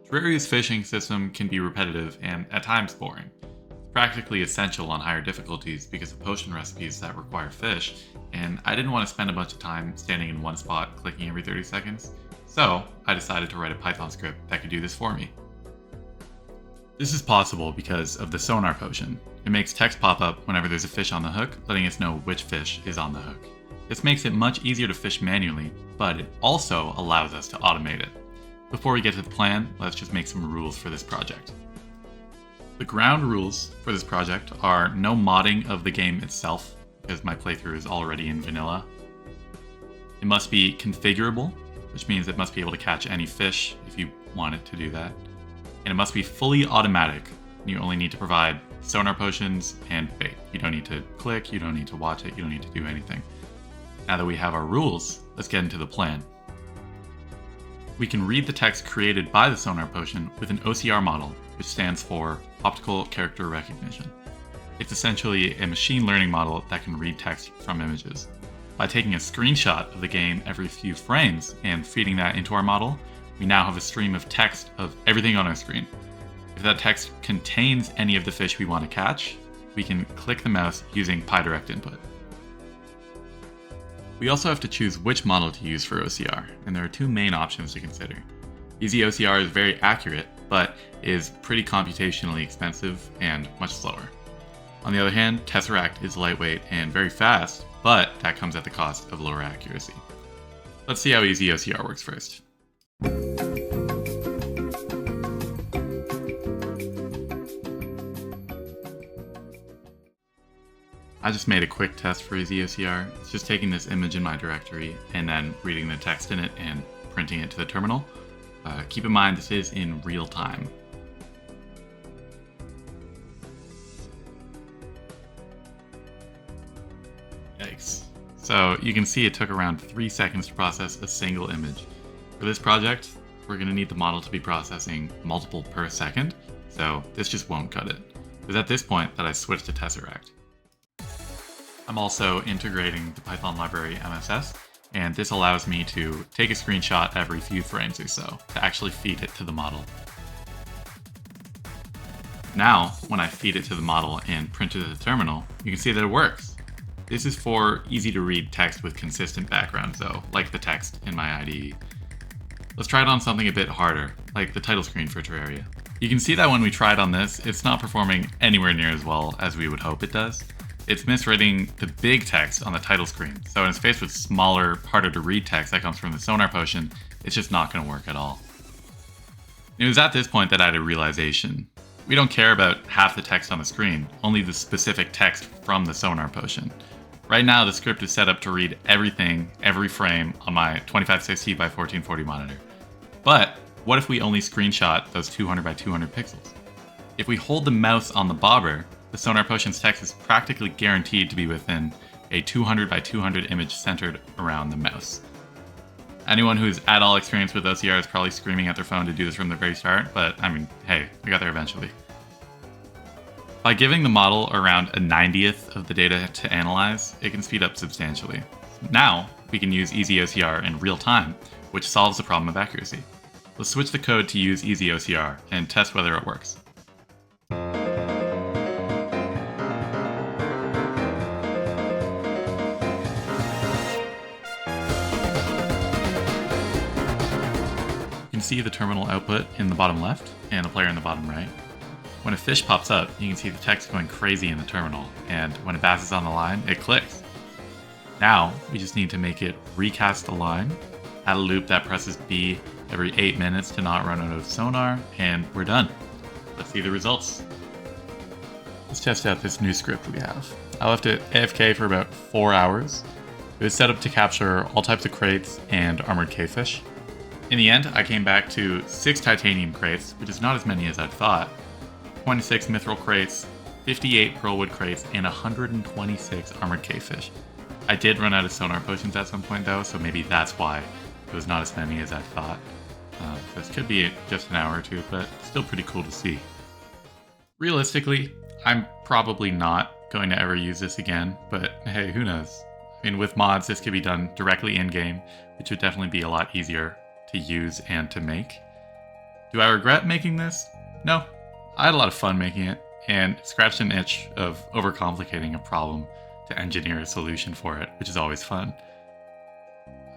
Terraria's fishing system can be repetitive and at times boring. It's practically essential on higher difficulties because of potion recipes that require fish, and I didn't want to spend a bunch of time standing in one spot clicking every 30 seconds, so I decided to write a Python script that could do this for me. This is possible because of the sonar potion. It makes text pop up whenever there's a fish on the hook, letting us know which fish is on the hook. This makes it much easier to fish manually, but it also allows us to automate it. Before we get to the plan, let's just make some rules for this project. The ground rules for this project are no modding of the game itself, because my playthrough is already in vanilla. It must be configurable, which means it must be able to catch any fish if you want it to do that. And it must be fully automatic. You only need to provide sonar potions and bait. You don't need to click, you don't need to watch it, you don't need to do anything. Now that we have our rules, let's get into the plan. We can read the text created by the sonar potion with an OCR model, which stands for Optical Character Recognition. It's essentially a machine learning model that can read text from images. By taking a screenshot of the game every few frames and feeding that into our model, we now have a stream of text of everything on our screen. If that text contains any of the fish we want to catch, we can click the mouse using PyDirect input. We also have to choose which model to use for OCR, and there are two main options to consider. Easy OCR is very accurate, but is pretty computationally expensive and much slower. On the other hand, Tesseract is lightweight and very fast, but that comes at the cost of lower accuracy. Let's see how Easy OCR works first. I just made a quick test for Easy OCR. It's just taking this image in my directory and then reading the text in it and printing it to the terminal. Keep in mind this is in real time. Yikes. So you can see it took around 3 seconds to process a single image. For this project, we're going to need the model to be processing multiple per second, so this just won't cut it. It was at this point that I switched to Tesseract. I'm also integrating the Python library MSS, and this allows me to take a screenshot every few frames or so to actually feed it to the model. Now, when I feed it to the model and print it to the terminal, you can see that it works. This is for easy to read text with consistent backgrounds though, like the text in my IDE. Let's try it on something a bit harder, like the title screen for Terraria. You can see that when we try it on this, it's not performing anywhere near as well as we would hope it does. It's misreading the big text on the title screen, so when it's faced with smaller, harder to read text that comes from the sonar potion, it's just not going to work at all. It was at this point that I had a realization. We don't care about half the text on the screen, only the specific text from the sonar potion. Right now the script is set up to read everything, every frame on my 2560 by 1440 monitor. But what if we only screenshot those 200 by 200 pixels? If we hold the mouse on the bobber, the sonar potion's text is practically guaranteed to be within a 200 by 200 image centered around the mouse. Anyone who's at all experienced with OCR is probably screaming at their phone to do this from the very start, but I mean, hey, we got there eventually. By giving the model around a 90th of the data to analyze, it can speed up substantially. Now, we can use Easy OCR in real time, which solves the problem of accuracy. Let's switch the code to use Easy OCR and test whether it works. You can see the terminal output in the bottom left and the player in the bottom right. When a fish pops up, you can see the text going crazy in the terminal, and when it passes on the line, it clicks. Now, we just need to make it recast the line, add a loop that presses B every 8 minutes to not run out of sonar, and we're done. Let's see the results. Let's test out this new script we have. I left it AFK for about 4 hours. It was set up to capture all types of crates and armored cavefish. In the end, I came back to 6 titanium crates, which is not as many as I'd thought, 26 mithril crates, 58 pearlwood crates, and 126 armored cavefish. I did run out of sonar potions at some point though, so maybe that's why it was not as many as I thought. This could be just an hour or two, but still pretty cool to see. Realistically, I'm probably not going to ever use this again, but hey, who knows? I mean, with mods, this could be done directly in-game, which would definitely be a lot easier to use and to make. Do I regret making this? No. I had a lot of fun making it, and scratched an itch of overcomplicating a problem to engineer a solution for it, which is always fun.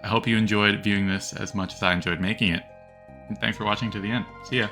I hope you enjoyed viewing this as much as I enjoyed making it, and thanks for watching to the end. See ya!